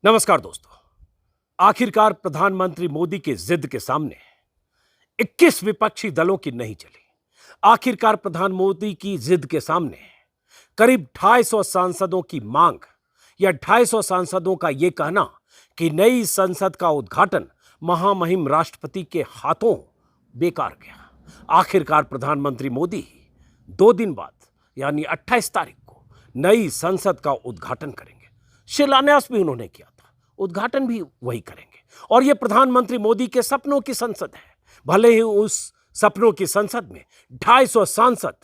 नमस्कार दोस्तों। आखिरकार प्रधानमंत्री मोदी की जिद के सामने 21 विपक्षी दलों की नहीं चली। आखिरकार प्रधान मोदी की जिद के सामने करीब 250 सांसदों की मांग या 250 सांसदों का यह कहना कि नई संसद का उद्घाटन महामहिम राष्ट्रपति के हाथों बेकार गया। आखिरकार प्रधानमंत्री मोदी 2 दिन बाद यानी 28 तारीख को नई संसद का उद्घाटन करेंगे। शिलान्यास भी उन्होंने किया, उद्घाटन भी वही करेंगे। और यह प्रधानमंत्री मोदी के सपनों की संसद है। भले ही उस सपनों की संसद में 250 सांसद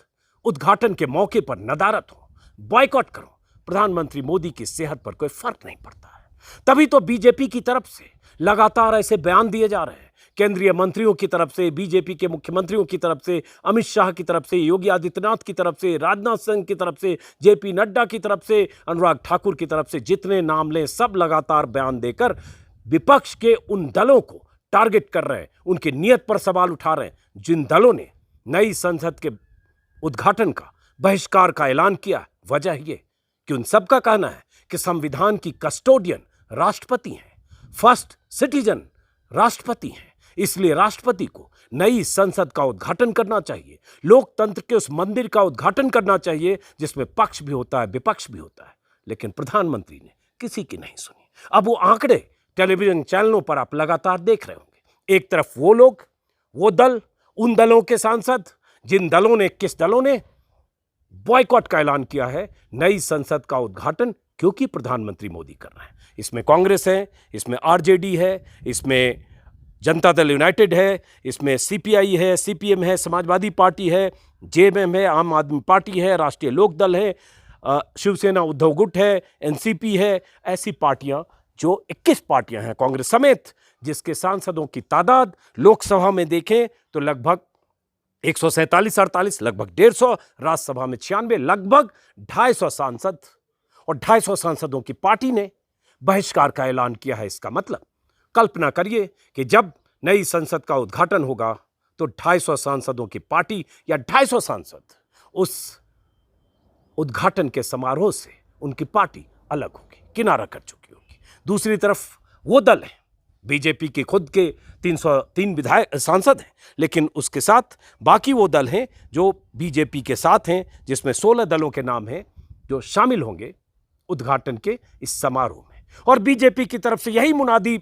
उद्घाटन के मौके पर नदारत हो, बॉयकॉट करो, प्रधानमंत्री मोदी की सेहत पर कोई फर्क नहीं पड़ता है। तभी तो बीजेपी की तरफ से लगातार ऐसे बयान दिए जा रहे हैं, केंद्रीय मंत्रियों की तरफ से, बीजेपी के मुख्यमंत्रियों की तरफ से, अमित शाह की तरफ से, योगी आदित्यनाथ की तरफ से, राजनाथ सिंह की तरफ से, जेपी नड्डा की तरफ से, अनुराग ठाकुर की तरफ से, जितने नाम लें सब लगातार बयान देकर विपक्ष के उन दलों को टारगेट कर रहे हैं, उनकी नीयत पर सवाल उठा रहे हैं जिन दलों ने नई संसद के उद्घाटन का बहिष्कार का ऐलान किया। वजह यह कि उन सबका कहना है कि संविधान की कस्टोडियन राष्ट्रपति हैं, फर्स्ट सिटीजन राष्ट्रपति हैं, इसलिए राष्ट्रपति को नई संसद का उद्घाटन करना चाहिए, लोकतंत्र के उस मंदिर का उद्घाटन करना चाहिए जिसमें पक्ष भी होता है, विपक्ष भी होता है। लेकिन प्रधानमंत्री ने किसी की नहीं सुनी। अब वो आंकड़े टेलीविजन चैनलों पर आप लगातार देख रहे होंगे। एक तरफ वो लोग, वो दल, उन दलों के सांसद जिन दलों ने, किस दलों ने बॉयकॉट का ऐलान किया है नई संसद का उद्घाटन, क्योंकि प्रधानमंत्री मोदी कर रहे हैं। इसमें कांग्रेस है, इसमें आरजेडी है, इसमें जनता दल यूनाइटेड है, इसमें सीपीआई है, सीपीएम है, समाजवादी पार्टी है, जेएमएम है, आम आदमी पार्टी है, राष्ट्रीय लोक दल है, शिवसेना उद्धव गुट है, एनसीपी है। ऐसी पार्टियां जो 21 पार्टियां हैं कांग्रेस समेत, जिसके सांसदों की तादाद लोकसभा में देखें तो लगभग 147-48, लगभग 150, राज्यसभा में 96, लगभग 250 सांसद, और 250 सांसदों की पार्टी ने बहिष्कार का ऐलान किया है। इसका मतलब कल्पना करिए कि जब नई संसद का उद्घाटन होगा तो 250 सांसदों की पार्टी या 250 सांसद उस उद्घाटन के समारोह से उनकी पार्टी अलग होगी, किनारा कर चुकी होगी। दूसरी तरफ वो दल है, बीजेपी के खुद के 303 विधायक सांसद हैं, लेकिन उसके साथ बाकी वो दल हैं जो बीजेपी के साथ हैं, जिसमें 16 दलों के नाम हैं जो शामिल होंगे उद्घाटन के इस समारोह में। और बीजेपी की तरफ से यही मुनादी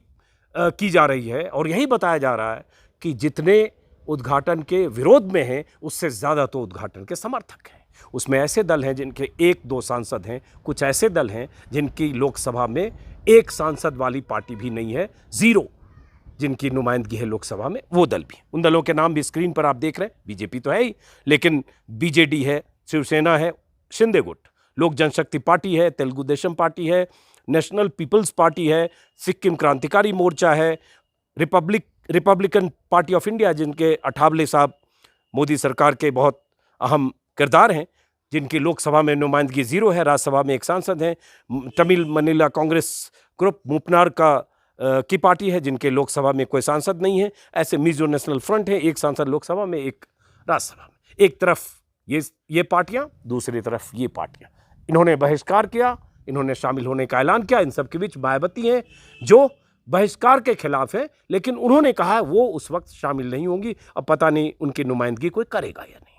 की जा रही है और यही बताया जा रहा है कि जितने उद्घाटन के विरोध में हैं उससे ज़्यादा तो उद्घाटन के समर्थक हैं। उसमें ऐसे दल हैं जिनके 1-2 सांसद हैं, कुछ ऐसे दल हैं जिनकी लोकसभा में 1 सांसद वाली पार्टी भी नहीं है, 0 जिनकी नुमाइंदगी है लोकसभा में, वो दल भी। उन दलों के नाम भी स्क्रीन पर आप देख रहे हैं। बीजेपी तो है ही, लेकिन बीजेडी है, शिवसेना है, शिंदे गुट, लोक जनशक्ति पार्टी है, तेलुगु देशम पार्टी है, नेशनल पीपल्स पार्टी है, सिक्किम क्रांतिकारी मोर्चा है, रिपब्लिकन पार्टी ऑफ इंडिया जिनके अठावले साहब मोदी सरकार के बहुत अहम किरदार हैं, जिनकी लोकसभा में नुमाइंदगी 0 है, राज्यसभा में 1 सांसद हैं, तमिल मनीला कांग्रेस ग्रुप मूपनार की पार्टी है जिनके लोकसभा में कोई सांसद नहीं है। ऐसे मिजो नेशनल फ्रंट है, 1 सांसद लोकसभा में, 1 राज्यसभा में। एक तरफ ये पार्टियां, दूसरी तरफ ये पार्टियां। इन्होंने बहिष्कार किया, इन्होंने शामिल होने का ऐलान किया। इन सब के बीच मायावती हैं जो बहिष्कार के खिलाफ है, लेकिन उन्होंने कहा वो उस वक्त शामिल नहीं होंगी। अब पता नहीं उनकी नुमाइंदगी कोई करेगा या नहीं।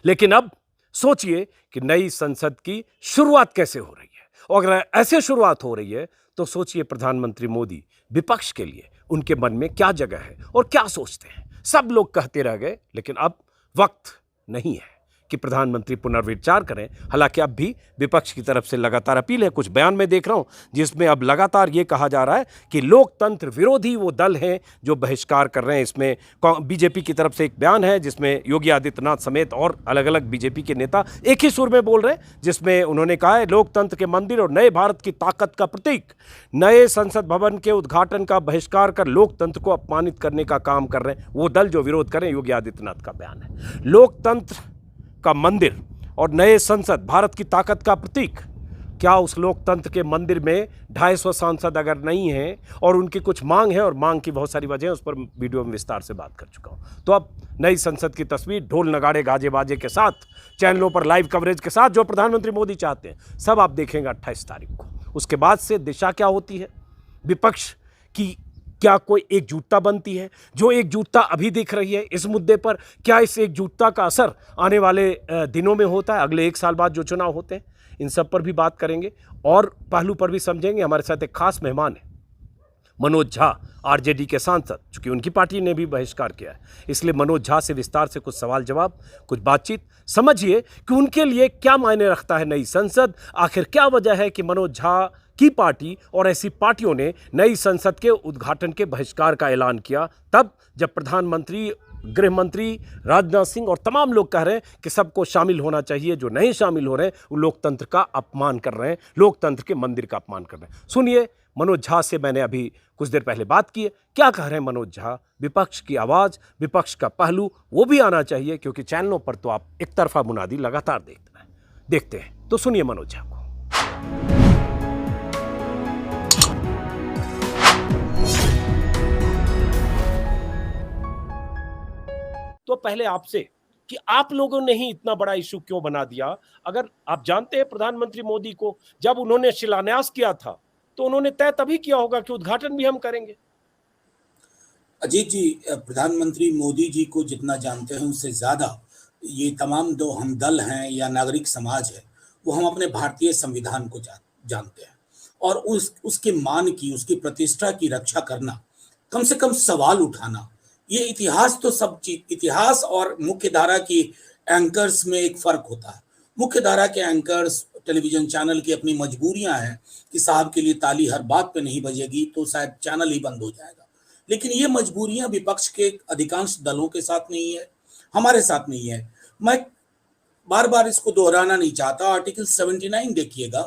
लेकिन अब सोचिए कि नई संसद की शुरुआत कैसे हो रही है, और अगर ऐसे शुरुआत हो रही है तो सोचिए प्रधानमंत्री मोदी विपक्ष के लिए उनके मन में क्या जगह है और क्या सोचते हैं। सब लोग कहते रह गए, लेकिन अब वक्त नहीं है कि प्रधानमंत्री पुनर्विचार करें। हालांकि अब भी विपक्ष की तरफ से लगातार अपील है। कुछ बयान में देख रहा हूं जिसमें अब लगातार ये कहा जा रहा है कि लोकतंत्र विरोधी वो दल हैं जो बहिष्कार कर रहे हैं। इसमें बीजेपी की तरफ से एक बयान है जिसमें योगी आदित्यनाथ समेत और अलग अलग बीजेपी के नेता एक ही सुर में बोल रहे हैं, जिसमें उन्होंने कहा है लोकतंत्र के मंदिर और नए भारत की ताकत का प्रतीक नए संसद भवन के उद्घाटन का बहिष्कार कर लोकतंत्र को अपमानित करने का काम कर रहे हैं वो दल जो विरोध करें। योगी आदित्यनाथ का बयान है, लोकतंत्र का मंदिर और नए संसद भारत की ताकत का प्रतीक। क्या उस लोकतंत्र के मंदिर में 250 सांसद अगर नहीं हैं और उनकी कुछ मांग है, और मांग की बहुत सारी वजह है, उस पर वीडियो में विस्तार से बात कर चुका हूं। तो अब नई संसद की तस्वीर ढोल नगाड़े गाजे बाजे के साथ, चैनलों पर लाइव कवरेज के साथ, जो प्रधानमंत्री मोदी चाहते हैं, सब आप देखेंगे 28 तारीख को। उसके बाद से दिशा क्या होती है, विपक्ष की क्या कोई एकजुटता बनती है? जो एकजुटता अभी दिख रही है इस मुद्दे पर, क्या इस एकजुटता का असर आने वाले दिनों में होता है, अगले 1 साल बाद जो चुनाव होते हैं? इन सब पर भी बात करेंगे और पहलू पर भी समझेंगे। हमारे साथ एक खास मेहमान है, मनोज झा, आरजेडी के सांसद, चूंकि उनकी पार्टी ने भी बहिष्कार किया है, इसलिए मनोज झा से विस्तार से कुछ सवाल जवाब, कुछ बातचीत, समझिए कि उनके लिए क्या मायने रखता है नई संसद, आखिर क्या वजह है कि मनोज झा की पार्टी और ऐसी पार्टियों ने नई संसद के उद्घाटन के बहिष्कार का ऐलान किया, तब जब प्रधानमंत्री, गृह मंत्री राजनाथ सिंह और तमाम लोग कह रहे हैं कि सबको शामिल होना चाहिए। जो नहीं शामिल हो रहे हैं वो लोकतंत्र का अपमान कर रहे हैं, लोकतंत्र के मंदिर का अपमान कर रहे हैं। सुनिए, मनोज झा से मैंने अभी कुछ देर पहले बात की है, क्या कह रहे हैं मनोज झा। विपक्ष की आवाज, विपक्ष का पहलू, वो भी आना चाहिए, क्योंकि चैनलों पर तो आप एक तरफा मुनादी लगातार देखते हैं। तो सुनिए मनोज झा को। तो पहले आपसे कि आप लोगों ने ही इतना बड़ा इशू क्यों बना दिया? अगर आप जानते हैं प्रधानमंत्री मोदी को, जब उन्होंने शिलान्यास किया था तो उन्होंने तय तभी किया होगा कि उद्घाटन भी हम करेंगे। अजीत जी, प्रधानमंत्री मोदी जी को जितना जानते हैं उससे ज्यादा ये तमाम जो हम दल हैं या नागरिक समाज है, वो हम अपने भारतीय संविधान को जानते हैं। और उसके मान की, उसकी प्रतिष्ठा की रक्षा करना, कम से कम सवाल उठाना, ये इतिहास तो सब चीज, इतिहास और मुख्य धारा की एंकर्स में एक फर्क होता है। मुख्य धारा के एंकर्स, टेलीविजन चैनल की अपनी मजबूरियां हैं कि साहब के लिए ताली हर बात पे नहीं बजेगी तो शायद चैनल ही बंद हो जाएगा। लेकिन ये मजबूरियां विपक्ष के अधिकांश दलों के साथ नहीं है, हमारे साथ नहीं है। मैं बार बार इसको दोहराना नहीं चाहता। आर्टिकल 79 देखिएगा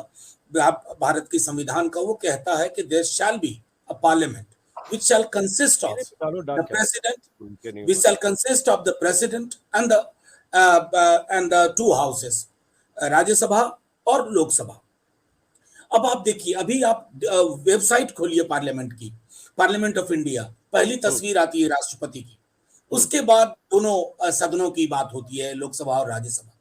भारत के संविधान का, वो कहता है कि there shall be a parliament which shall consist of the president, which shall consist of the president and the two houses, Rajya Sabha और लोकसभा। अब आप देखिए, अभी आप वेबसाइट खोलिए पार्लियामेंट की, पार्लियामेंट ऑफ इंडिया, पहली तस्वीर आती है राष्ट्रपति की, उसके बाद दोनों सदनों की बात होती है, लोकसभा और राज्यसभा।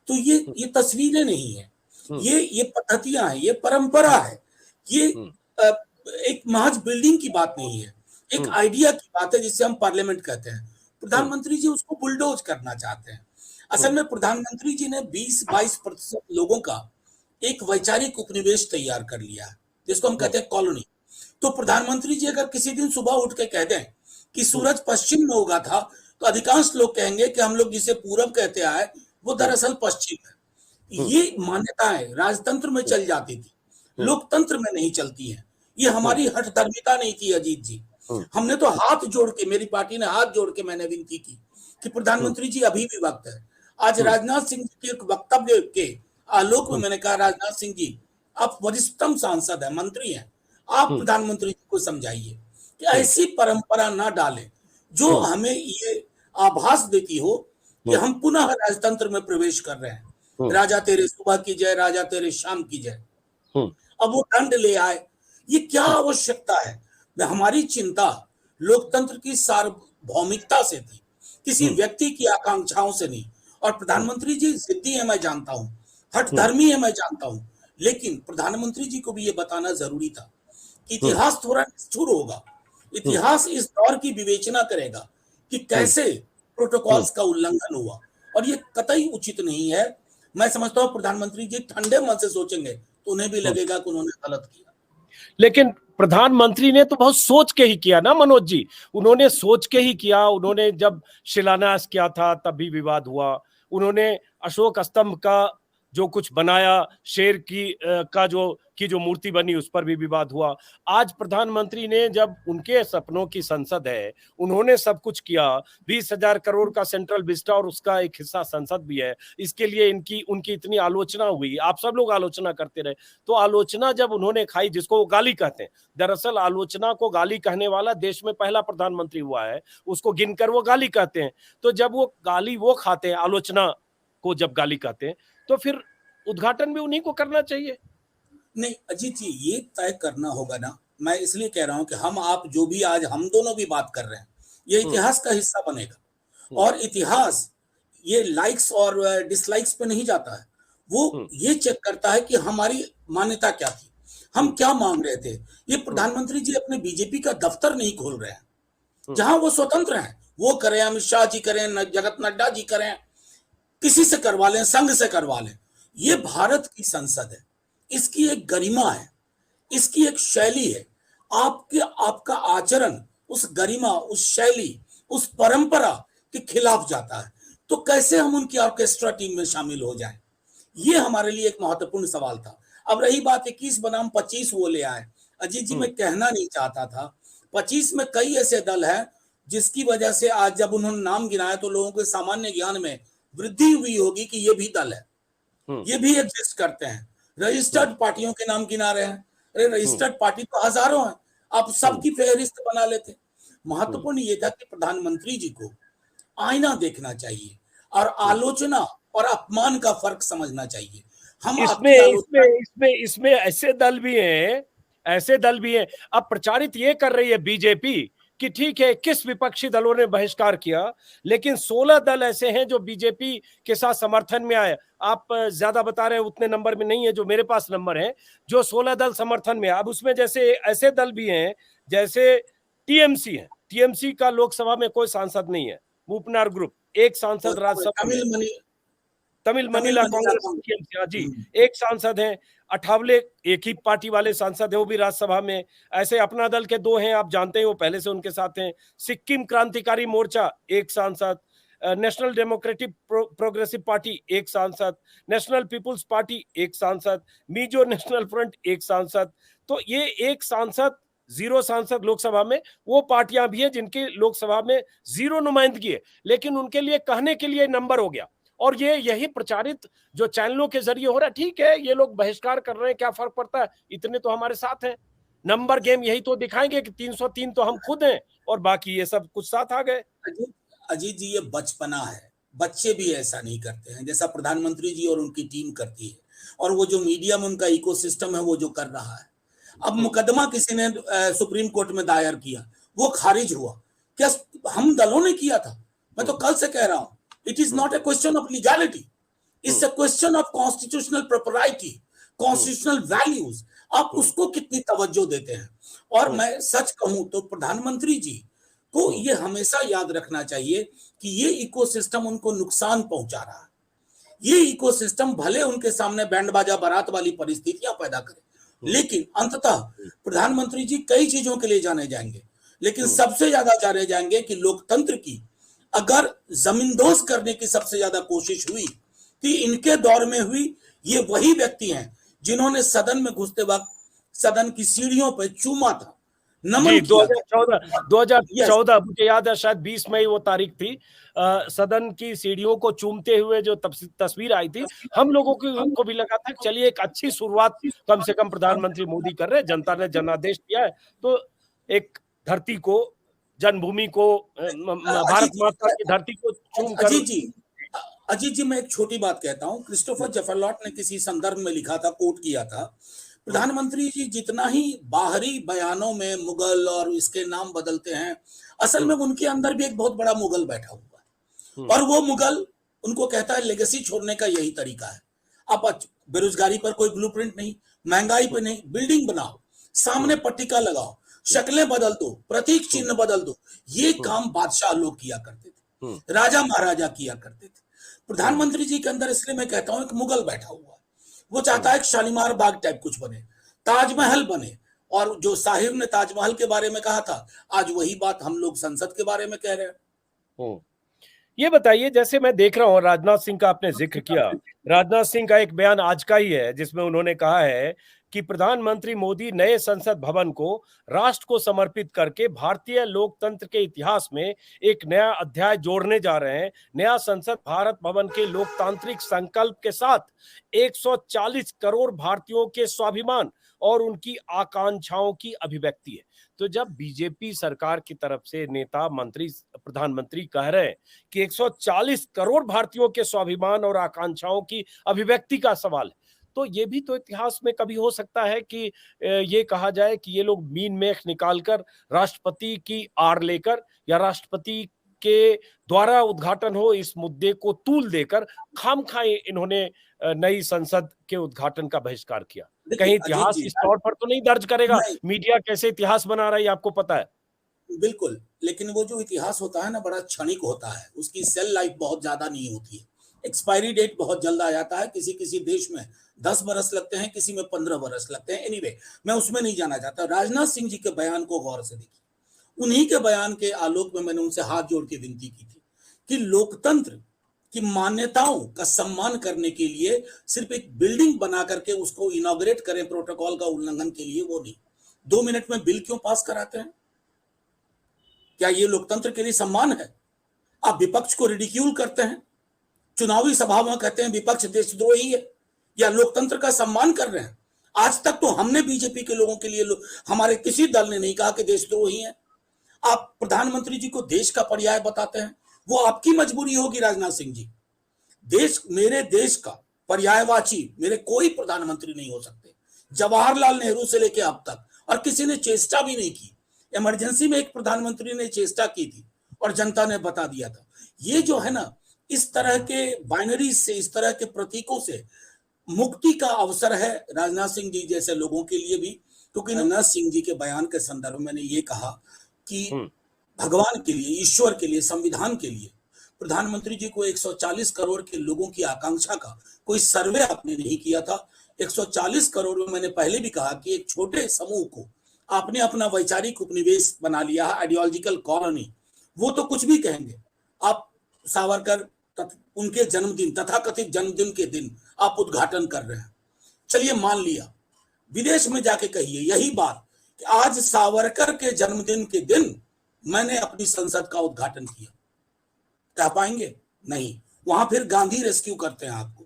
तो ये तस्वीरें नहीं है, ये पद्धतियां हैं, ये परंपरा है, ये एक महज बिल्डिंग की बात नहीं है, एक आइडिया की बात है जिसे हम पार्लियामेंट कहते हैं। प्रधानमंत्री जी उसको बुलडोज करना चाहते हैं। असल में प्रधानमंत्री जी ने 20-22% लोगों का एक वैचारिक उपनिवेश तैयार कर लिया है, जिसको हम कहते हैं कॉलोनी। तो प्रधानमंत्री जी अगर किसी दिन सुबह उठ के कह दें कि सूरज पश्चिम में उगा था, तो अधिकांश लोग कहेंगे कि हम लोग जिसे पूरब कहते आए वो दरअसल पश्चिम है। ये मान्यताएं राजतंत्र में चल जाती थी, लोकतंत्र में नहीं चलती है। ये हमारी हठधर्मिता नहीं थी अजीत जी। हमने तो हाथ जोड़ के, मेरी पार्टी ने हाथ जोड़ के मैंने विनती की कि प्रधानमंत्री जी अभी भी वक्त है। आज राजनाथ सिंह जी के एक वक्तव्य के आलोक में मैंने कहा, राजनाथ सिंह जी आप वरिष्ठतम सांसद हैं, मंत्री हैं, आप प्रधानमंत्री जी को समझाइए कि ऐसी परंपरा ना डालें जो हमें ये आभास देती हो कि हम पुनः राजतंत्र में प्रवेश कर रहे हैं। राजा तेरे सुबह की जय, राजा तेरे शाम की जय। अब वो दंड ले आए, ये क्या आवश्यकता है? हमारी चिंता लोकतंत्र की सार्वभौमिकता से थी, किसी व्यक्ति की आकांक्षाओं से नहीं। और प्रधानमंत्री जी जिद्दी है, मैं जानता हूं, हठधर्मी है, मैं जानता हूं, लेकिन प्रधानमंत्री जी को भी ये बताना जरूरी था कि इतिहास थोड़ा निष्ठुर होगा। इतिहास इस दौर की विवेचना करेगा कि कैसे प्रोटोकॉल्स का उल्लंघन हुआ, और ये कतई उचित नहीं है। मैं समझता हूँ प्रधानमंत्री जी ठंडे मन से सोचेंगे तो उन्हें भी लगेगा कि उन्होंने गलत किया। लेकिन प्रधानमंत्री ने तो बहुत सोच के ही किया ना मनोज जी, उन्होंने सोच के ही किया। उन्होंने जब शिलान्यास किया था तब भी विवाद हुआ। उन्होंने अशोक स्तंभ का जो कुछ बनाया, शेर की जो मूर्ति बनी, उस पर भी विवाद हुआ। आज प्रधानमंत्री ने, जब उनके सपनों की संसद है, उन्होंने सब कुछ किया, 20,000 करोड़ का सेंट्रल विस्टा और उसका एक हिस्सा संसद भी है, इसके लिए उनकी इतनी आलोचना हुई, आप सब लोग आलोचना करते रहे। तो आलोचना जब उन्होंने खाई, जिसको वो गाली कहते हैं, दरअसल आलोचना को गाली कहने वाला देश में पहला प्रधानमंत्री हुआ है, उसको गिनकर वो गाली कहते हैं। तो जब वो गाली वो खाते हैं, आलोचना को जब गाली कहते हैं, तो फिर उद्घाटन भी उन्हीं को करना चाहिए। नहीं अजीत जी, ये तय करना होगा ना। मैं इसलिए कह रहा हूं कि हम आप जो भी आज हम दोनों भी बात कर रहे हैं, ये इतिहास का हिस्सा बनेगा। और इतिहास ये लाइक्स और डिसलाइक्स पे नहीं जाता है, वो ये चेक करता है कि हमारी मान्यता क्या थी। हम क्या मांग रहे थे? ये प्रधानमंत्री जी अपने बीजेपी का दफ्तर नहीं खोल रहे हैं, जहां वो स्वतंत्र हैं, वो करें, अमित शाह जी करें, जगत नड्डा जी करें, किसी से करवा लें, संघ से करवा लें। ये भारत की संसद है, इसकी एक गरिमा है, इसकी एक शैली है। आपके आपका आचरण उस गरिमा, उस शैली, उस परंपरा के खिलाफ जाता है, तो कैसे हम उनकी ऑर्केस्ट्रा टीम में शामिल हो जाएं? ये हमारे लिए एक महत्वपूर्ण सवाल था। अब रही बात 21 बनाम 25 वो ले आए, अजीत जी मैं कहना नहीं चाहता था, 25 में कई ऐसे दल हैं जिसकी वजह से आज जब उन्होंने नाम गिनाया तो लोगों के सामान्य ज्ञान में वृद्धि हुई होगी कि ये भी दल है, ये भी एग्जिस्ट करते हैं। रजिस्टर्ड पार्टियों के नाम गिना रहे हैं, अरे रजिस्टर्ड पार्टी तो हजारों हैं, आप सबकी फेहरिस्त बना लेते। महत्वपूर्ण ये था कि प्रधानमंत्री जी को आईना देखना चाहिए और आलोचना और अपमान का फर्क समझना चाहिए। हम इसमें आपकी आलोचना इसमें इसमें इसमें ऐसे दल भी हैं। अब प्रचारित ये कर रही है बीजेपी कि ठीक है, किस विपक्षी दलों ने बहिष्कार किया, लेकिन 16 दल ऐसे हैं जो बीजेपी के साथ समर्थन में आए। आप ज्यादा बता रहे हैं, उतने नंबर में नहीं है जो मेरे पास नंबर है, जो 16 दल समर्थन में। अब उसमें जैसे ऐसे दल भी हैं जैसे टीएमसी है, टीएमसी का लोकसभा में कोई सांसद नहीं है, मूपनार ग्रुप, एक सांसद राज्यसभा में, Tamil Tamil Manila Manila Congress Congress. TMC, हाँ जी, एक सांसद हैं। अठावले एक ही पार्टी वाले सांसद है, वो भी राज्यसभा में। ऐसे अपना दल के दो हैं, आप जानते हैं, वो पहले से उनके साथ हैं। सिक्किम क्रांतिकारी मोर्चा एक सांसद, नेशनल डेमोक्रेटिक प्रोग्रेसिव पार्टी एक सांसद, नेशनल पीपुल्स पार्टी एक सांसद, मिजो नेशनल फ्रंट एक सांसद। तो ये एक सांसद, जीरो सांसद लोकसभा में, वो पार्टियां भी हैं जिनकी लोकसभा में जीरो नुमाइंदगी है, लेकिन उनके लिए कहने के लिए नंबर हो गया। और ये यही प्रचारित जो चैनलों के जरिए हो रहा है, ठीक है ये लोग बहिष्कार कर रहे हैं, क्या फर्क पड़ता है, इतने तो हमारे साथ हैं। नंबर गेम यही तो दिखाएंगे कि 303 तो हम खुद हैं और बाकी ये सब कुछ साथ आ गए। अजीत अजीत जी, ये बचपना है, बच्चे भी ऐसा नहीं करते हैं जैसा प्रधानमंत्री जी और उनकी टीम करती है, और वो जो मीडिया में उनका इकोसिस्टम है वो जो कर रहा है। अब मुकदमा किसी ने सुप्रीम कोर्ट में दायर किया, वो खारिज हुआ, क्या हम दलों ने किया था? मैं तो कल से कह रहा हूं, it is not a question of legality, it's a question of constitutional propriety, constitutional values. आप उसको कितनी तवज्जो देते हैं? और मैं सच कहूं तो प्रधानमंत्री जी को ये हमेशा याद रखना चाहिए कि ये इकोसिस्टम उनको नुकसान पहुंचा रहा है। ये इकोसिस्टम भले उनके सामने बैंड बाजा बारात वाली परिस्थितियां पैदा करे, लेकिन अंततः प्रधानमंत्री जी कई चीजों के लिए जाने जाएंगे, लेकिन सबसे ज्यादा जाने जाएंगे कि लोकतंत्र की अगर जमींदोज करने की सबसे ज्यादा कोशिश हुई कि इनके दौर में हुई। ये वही व्यक्ति हैं जिन्होंने सदन में घुसते वक्त सदन की सीढ़ियों पर चूमा था, नमन जी, किया था। 2014 मुझे याद है, शायद 20 मई वो तारीख थी। सदन की सीढ़ियों को चूमते हुए जो तस्वीर आई थी, हम लोगों को भी लगा था कि चलिए एक अच्छी शुरुआत कम से कम प्रधानमंत्री मोदी कर रहे हैं, जनता ने जनादेश दिया है, तो एक धरती को, जन्मभूमि को, भारत अजीत जी, माता की धरती को चूम कर। अजीत जी, अजीत जी, मैं एक छोटी बात कहता हूं। क्रिस्टोफर जेफरलॉट ने किसी संदर्भ में लिखा था, कोट किया था, प्रधानमंत्री जी जितना ही बाहरी बयानों में मुगल और इसके नाम बदलते हैं, असल में उनके अंदर भी एक बहुत बड़ा मुगल बैठा हुआ है, और वो मुगल उनको कहता है लेगेसी छोड़ने का यही तरीका है। आप बेरोजगारी पर कोई ब्लूप्रिंट नहीं, महंगाई पर नहीं, बिल्डिंग बनाओ, सामने पट्टिका लगाओ, शक्लें बदल दो, प्रतीक चिन्ह बदल दो। ये काम बादशाह लोग किया करते थे, राजा महाराजा किया करते थे। प्रधानमंत्री जी के अंदर इसलिए मैं कहता हूं एक मुगल बैठा हुआ है। वो चाहता है कि शालीमार बाग टाइप कुछ बने, ताजमहल बने, और जो साहिब ने ताजमहल के बारे में कहा था, आज वही बात हम लोग संसद के बारे में कह रहे हैं। ये बताइए, जैसे मैं देख रहा हूं, राजनाथ सिंह का आपने जिक्र किया, राजनाथ सिंह का एक बयान आज का ही है जिसमें उन्होंने कहा है कि प्रधानमंत्री मोदी नए संसद भवन को राष्ट्र को समर्पित करके भारतीय लोकतंत्र के इतिहास में एक नया अध्याय जोड़ने जा रहे हैं। नया संसद भारत भवन के लोकतांत्रिक संकल्प के साथ 140 करोड़ भारतीयों के स्वाभिमान और उनकी आकांक्षाओं की अभिव्यक्ति है। तो जब बीजेपी सरकार की तरफ से नेता, मंत्री, प्रधानमंत्री कह रहे हैं कि 140 करोड़ भारतीयों के स्वाभिमान और आकांक्षाओं की अभिव्यक्ति का सवाल है, तो ये भी तो इतिहास में कभी हो सकता है कि ये कहा जाए कि ये लोग मीन मेख निकालकर राष्ट्रपति की आड़ लेकर या राष्ट्रपति के द्वारा उद्घाटन हो, इस मुद्दे को तूल देकर खामखाई इन्होंने नई संसद के उद्घाटन का बहिष्कार किया। देखिए कहीं अजीत इतिहास जी, इस तौर पर तो नहीं दर्ज करेगा? नहीं, मीडिया कैसे इतिहास बना रहा है ये आपको पता है। बिल्कुल, लेकिन वो जो इतिहास होता है ना बड़ा क्षणिक होता है, उसकी सेल लाइफ बहुत ज़्यादा नहीं होती है। एक्सपायरी डेट बहुत जल्द आ जाता है, किसी-किसी देश में 10 बरस लगते हैं, किसी में 15 बरस लगते हैं। एनीवे मैं उसमें नहीं जाना चाहता। राजनाथ सिंह जी के बयान को गौर से देखिए। उन्हीं के बयान के आलोक में मैंने उनसे हाथ जोड़ के विनती की थी कि लोकतंत्र की मान्यताओं का सम्मान करने के लिए सिर्फ एक बिल्डिंग बना करके उसको इनॉग्रेट करें प्रोटोकॉल का उल्लंघन के लिए, वो नहीं। 2 मिनट में बिल क्यों पास कराते हैं? क्या ये लोकतंत्र के लिए सम्मान है? आप विपक्ष को रिडिक्यूल करते हैं, चुनावी सभा में कहते हैं विपक्ष देशद्रोही है, या लोकतंत्र का सम्मान कर रहे हैं? आज तक तो हमने बीजेपी के लोगों के लिए हमारे किसी दल ने नहीं कहा कि देशद्रोही है। आप प्रधानमंत्री जी को देश का पर्याय बताते हैं, वो आपकी मजबूरी होगी राजनाथ सिंह जी। मेरे देश का पर्यायवाची मेरे कोई प्रधानमंत्री नहीं हो सकते, जवाहरलाल नेहरू से लेकर अब तक, और किसी ने चेष्टा भी नहीं की। इमरजेंसी में एक प्रधानमंत्री ने चेष्टा की थी और जनता ने बता दिया था। ये जो है ना, इस तरह के बाइनरी से, इस तरह के प्रतीकों से मुक्ति का अवसर है राजनाथ सिंह जी जैसे लोगों के लिए भी। क्योंकि राजनाथ सिंह जी के बयान के संदर्भ में मैंने ये कहा कि भगवान के लिए, ईश्वर के लिए, संविधान के लिए प्रधानमंत्री जी को 140 करोड़ के लोगों की आकांक्षा का कोई सर्वे आपने नहीं किया था। 140 करोड़ में मैंने पहले भी कहा कि एक छोटे समूह को आपने अपना वैचारिक उपनिवेश बना लिया है, आइडियोलॉजिकल कॉलोनी। वो तो कुछ भी कहेंगे। आप सावरकर उनके जन्मदिन, तथाकथित जन्मदिन के दिन आप उद्घाटन कर रहे हैं। चलिए मान लिया, विदेश में जाके कहिए यही बात कि आज सावरकर के जन्मदिन के दिन मैंने अपनी संसद का उद्घाटन किया। कह पाएंगे? नहीं। वहां फिर गांधी रेस्क्यू करते हैं आपको,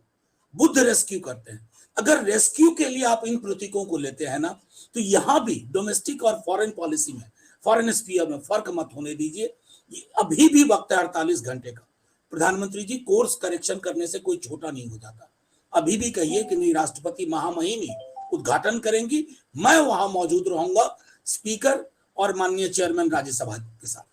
बुद्ध रेस्क्यू करते हैं। अगर रेस्क्यू के लिए आप इन प्रतीकों को लेते हैं ना, तो यहां भी डोमेस्टिक और फॉरेन पॉलिसी में, फॉरेन स्फीयर में फर्क मत होने दीजिए। अभी भी वक्त है 48 घंटे का। प्रधानमंत्री जी, कोर्स करेक्शन करने से कोई छोटा नहीं हो जाता। अभी भी कहिए कि नहीं, राष्ट्रपति महामहिम उद्घाटन करेंगी, मैं वहां मौजूद रहूंगा स्पीकर और माननीय चेयरमैन राज्यसभा के साथ।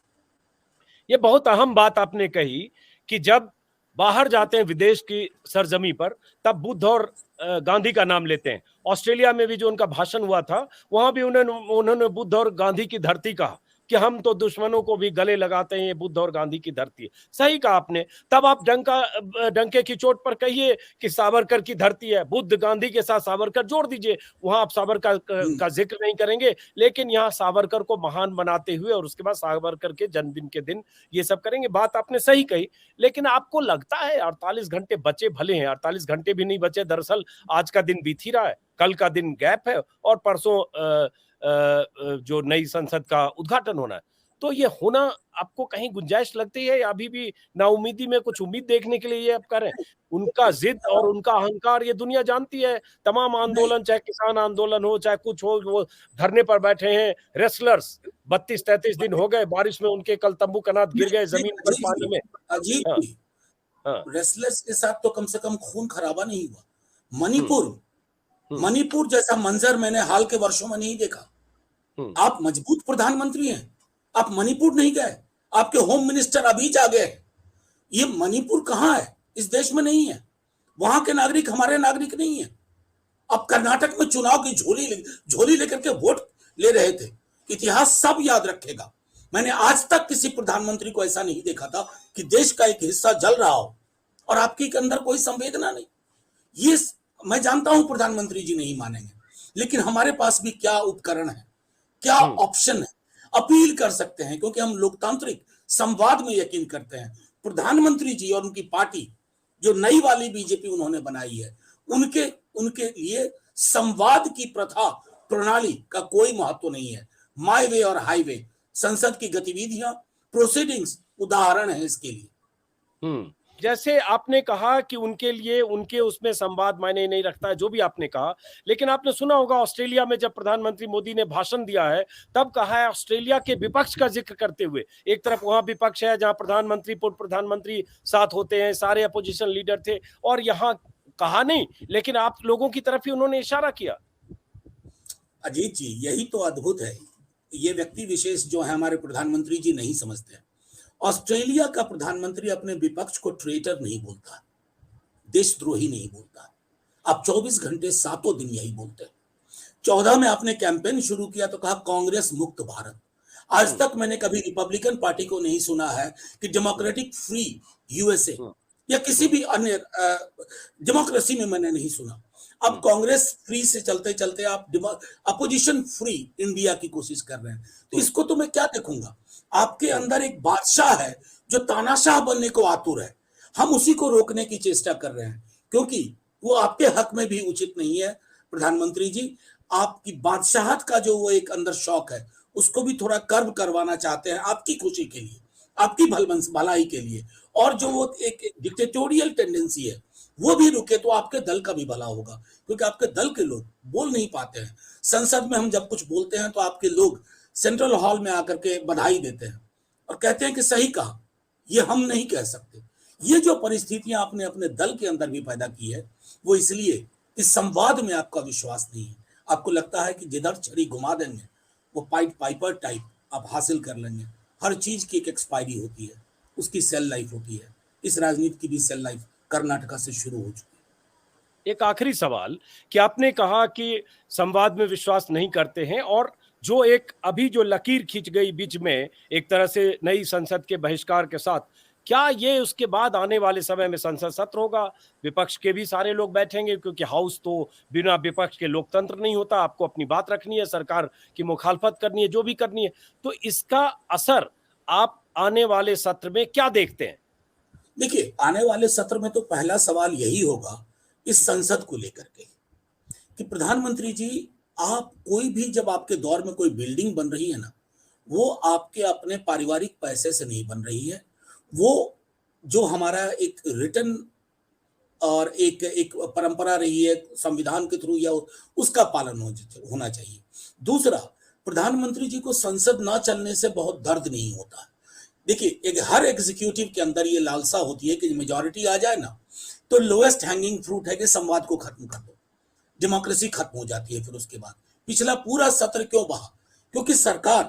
ये बहुत अहम बात आपने कही कि जब बाहर जाते हैं विदेश की सरजमी पर, तब बुद्ध और गांधी का नाम लेते हैं। ऑस्ट्रेलिया में भी जो उनका भाषण हुआ था, वहां भी उन्होंने बुद्ध और गांधी की धरती कहा कि हम तो दुश्मनों को भी गले लगाते हैं, ये बुद्ध और गांधी की धरती है। सही कहा आपने। तब आप डंके की चोट पर कहिए कि सावरकर की धरती है, बुद्ध गांधी के साथ सावरकर जोड़ दीजिए, वहां आप सावरकर का जिक्र नहीं करेंगे, लेकिन यहाँ सावरकर को महान बनाते हुए और उसके बाद सावरकर के जन्मदिन के दिन ये सब करेंगे। बात आपने सही कही, लेकिन आपको लगता है 48 घंटे बचे भले हैं? 48 घंटे भी नहीं बचे, दरअसल आज का दिन बीत ही रहा है, कल का दिन गैप है और परसों जो नई संसद का उद्घाटन होना है। तो ये होना आपको कहीं गुंजाइश लगती है, या अभी भी नाउमीदी में कुछ उम्मीद देखने के लिए ये आप करें? उनका जिद और उनका अहंकार ये दुनिया जानती है। तमाम आंदोलन, चाहे किसान आंदोलन हो, चाहे कुछ हो, वो धरने पर बैठे हैं। रेसलर्स 32-33 दिन हो गए, बारिश में उनके कल तंबू कनात गिर गए जमीन पर पानी में। अजीत हाँ, जी, हाँ, रेसलर्स के साथ तो कम से कम खून खराबा नहीं हुआ। हम्म, मणिपुर जैसा मंजर मैंने हाल के वर्षों में नहीं देखा। हम्म, आप मजबूत प्रधानमंत्री हैं, आप मणिपुर नहीं गए, आपके होम मिनिस्टर अभी जा गए। ये मणिपुर कहां है? इस देश में नहीं है। वहां के नागरिक हमारे नागरिक नहीं है। अब कर्नाटक में चुनाव की झोली लेकर के वोट ले रहे थे। इतिहास सब याद रखेगा। मैंने आज तक किसी प्रधानमंत्री को ऐसा नहीं देखा था कि देश का एक हिस्सा जल रहा हो और आपके अंदर कोई संवेदना नहीं। ये मैं जानता हूं प्रधानमंत्री जी नहीं मानेंगे, लेकिन हमारे पास भी क्या उपकरण है, क्या ऑप्शन है। अपील कर सकते हैं, क्योंकि हम लोकतांत्रिक संवाद में यकीन करते हैं। प्रधानमंत्री जी और उनकी पार्टी, जो नई वाली बीजेपी उन्होंने बनाई है, उनके उनके लिए संवाद की प्रथा प्रणाली का कोई महत्व नहीं है। माई वे और हाईवे, संसद की गतिविधियां, प्रोसीडिंग्स उदाहरण है इसके लिए। जैसे आपने कहा कि उनके लिए उनके उसमें संवाद मायने नहीं रखता है, जो भी आपने कहा, लेकिन आपने सुना होगा ऑस्ट्रेलिया में जब प्रधानमंत्री मोदी ने भाषण दिया है, तब कहा है ऑस्ट्रेलिया के विपक्ष का जिक्र करते हुए। एक तरफ वहां विपक्ष है जहां प्रधानमंत्री, पूर्व प्रधानमंत्री साथ होते हैं, सारे अपोजिशन लीडर थे, और यहाँ कहा नहीं, लेकिन आप लोगों की तरफ ही उन्होंने इशारा किया। अजीत जी, यही तो अद्भुत है। ये व्यक्ति विशेष जो है हमारे प्रधानमंत्री जी नहीं समझते। ऑस्ट्रेलिया का प्रधानमंत्री अपने विपक्ष को ट्रेटर नहीं बोलता, देशद्रोही नहीं बोलता। आप 24 घंटे सातों दिन यही बोलते हैं। 14 में आपने कैंपेन शुरू किया तो कहा कांग्रेस मुक्त भारत। आज तक मैंने कभी रिपब्लिकन पार्टी को नहीं सुना है कि डेमोक्रेटिक फ्री यूएसए या किसी भी अन्य डेमोक्रेसी में मैंने नहीं सुना। अब कांग्रेस फ्री से चलते चलते आप अपोजिशन फ्री इंडिया की कोशिश कर रहे हैं, तो इसको तो मैं क्या देखूंगा। आपके अंदर एक बादशाह है जो तानाशाह बनने को आतुर है, हम उसी को रोकने की चेष्टा कर रहे हैं, क्योंकि वो आपके हक में भी उचित नहीं है। प्रधानमंत्री जी, आपकी बादशाहत का जो वो एक अंदर शौक है उसको भी थोड़ा कर्व करवाना चाहते हैं, आपकी खुशी के लिए, आपकी भलाई के लिए, और जो वो एक डिक्टेटोरियल टेंडेंसी है वो भी रुके तो आपके दल का भी भला होगा, क्योंकि आपके दल के लोग बोल नहीं पाते हैं। संसद में हम जब कुछ बोलते हैं तो आपके लोग सेंट्रल हॉल में आकर के बधाई देते हैं और कहते हैं कि सही कहा, ये हम नहीं कह सकते। ये जो परिस्थितियां आपने अपने दल के अंदर भी पैदा की है वो इसलिए इस संवाद में आपका विश्वास नहीं है। आपको लगता है कि जिधर छड़ी घुमा देंगे वो पाइपर टाइप आप हासिल कर लेंगे। हर चीज की एक एक्सपायरी होती है, उसकी सेल लाइफ होती है। इस राजनीति की भी सेल लाइफ कर्नाटका से शुरू हो चुकी है। एक आखिरी सवाल कि आपने कहा कि संवाद में विश्वास नहीं करते हैं, और जो एक अभी जो लकीर खींच गई बीच में एक तरह से नई संसद के बहिष्कार के साथ, क्या ये उसके बाद आने वाले समय में संसद सत्र होगा, विपक्ष के भी सारे लोग बैठेंगे, क्योंकि हाउस तो बिना विपक्ष के लोकतंत्र नहीं होता, आपको अपनी बात रखनी है, सरकार की मुखालफत करनी है, जो भी करनी है, तो इसका असर आप आने वाले सत्र में क्या देखते हैं? देखिए, आने वाले सत्र में तो पहला सवाल यही होगा इस संसद को लेकर के कि प्रधानमंत्री जी, आप कोई भी, जब आपके दौर में कोई बिल्डिंग बन रही है ना, वो आपके अपने पारिवारिक पैसे से नहीं बन रही है, वो जो हमारा एक रिटर्न और एक परंपरा रही है संविधान के थ्रू, या उसका पालन होना चाहिए। दूसरा, प्रधानमंत्री जी को संसद ना चलने से बहुत दर्द नहीं होता। देखिए, एक हर एग्जीक्यूटिव के अंदर ये लालसा होती है कि मेजॉरिटी आ जाए ना तो लोएस्ट हैंगिंग फ्रूट है कि संवाद को खत्म कर दो, डेमोक्रेसी खत्म हो जाती है। फिर उसके बाद पिछला पूरा सत्र क्यों बहा? क्योंकि सरकार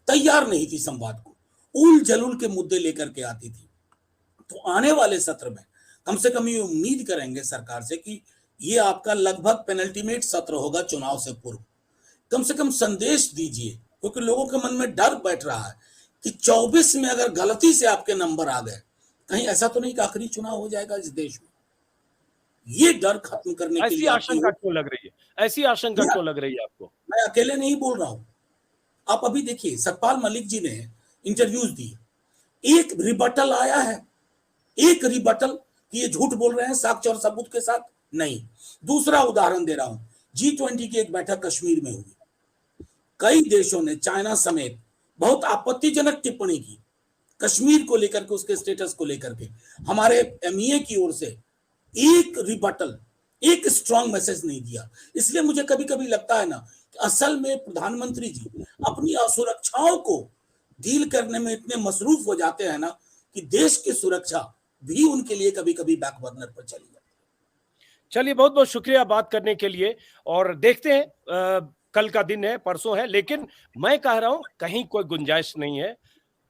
तैयार नहीं थी संवाद को, उल जलूल के मुद्दे लेकर के आती थी। तो आने वाले सत्र में कम से कम ये उम्मीद करेंगे सरकार से कि ये आपका लगभग पेनल्टीमेट सत्र होगा चुनाव से पूर्व। कम से कम संदेश दीजिए, क्योंकि लोगों के मन में डर बैठ रहा है कि 24 में अगर गलती से आपके नंबर आ गए, कहीं ऐसा तो नहीं कि आखिरी चुनाव हो जाएगा इस देश में। ये डर खत्म करने के लिए ऐसी आशंका क्यों लग रही है? ऐसी आशंका क्यों लग रही है आपको? मैं अकेले नहीं बोल रहा हूं। आप अभी देखिए, सतपाल मलिक जी ने इंटरव्यूज दिए, एक रिबटल आया है, एक रिबटल कि ये झूठ बोल रहे हैं साक्ष्य और सबूत के साथ? नहीं। दूसरा उदाहरण दे रहा हूं, G20 की एक बैठक कश्मीर में हुई, कई देशों ने, चाइना समेत, बहुत आपत्तिजनक टिप्पणी की कश्मीर को लेकर के, उसके स्टेटस को लेकर के। हमारे MEA की ओर से एक रिबटल, एक स्ट्रॉन्ग मैसेज नहीं दिया। इसलिए मुझे कभी कभी लगता है ना कि असल में प्रधानमंत्री जी अपनी असुरक्षाओं को डील करने में इतने मसरूफ हो जाते हैं ना कि देश की सुरक्षा भी उनके लिए कभी कभी बैक बर्नर पर चली जाती है। चलिए, बहुत बहुत शुक्रिया बात करने के लिए, और देखते हैं कल का दिन है, परसों है, लेकिन मैं कह रहा हूं कहीं कोई गुंजाइश नहीं है।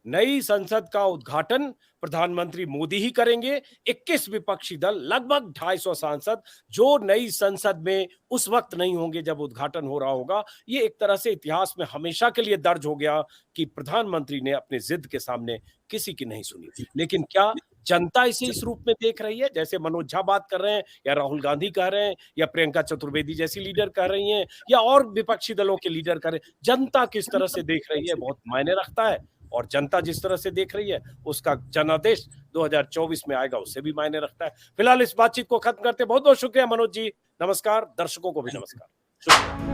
नई संसद का उद्घाटन प्रधानमंत्री मोदी ही करेंगे। 21 विपक्षी दल, लगभग 250 सांसद, जो नई संसद में उस वक्त नहीं होंगे जब उद्घाटन हो रहा होगा। ये एक तरह से इतिहास में हमेशा के लिए दर्ज हो गया कि प्रधानमंत्री ने अपने जिद के सामने किसी की नहीं सुनी। लेकिन क्या जनता इसे इस रूप में देख रही है, जैसे मनोज झा बात कर रहे हैं, या राहुल गांधी कह रहे हैं, या प्रियंका चतुर्वेदी जैसी लीडर कह रही हैं, या और विपक्षी दलों के लीडर कह रहे हैं? जनता किस तरह से देख रही है बहुत मायने रखता है, और जनता जिस तरह से देख रही है उसका जनादेश 2024 में आएगा, उससे भी मायने रखता है। फिलहाल इस बातचीत को खत्म करते, बहुत बहुत शुक्रिया मनोज जी, नमस्कार। दर्शकों को भी नमस्कार, शुक्रिया।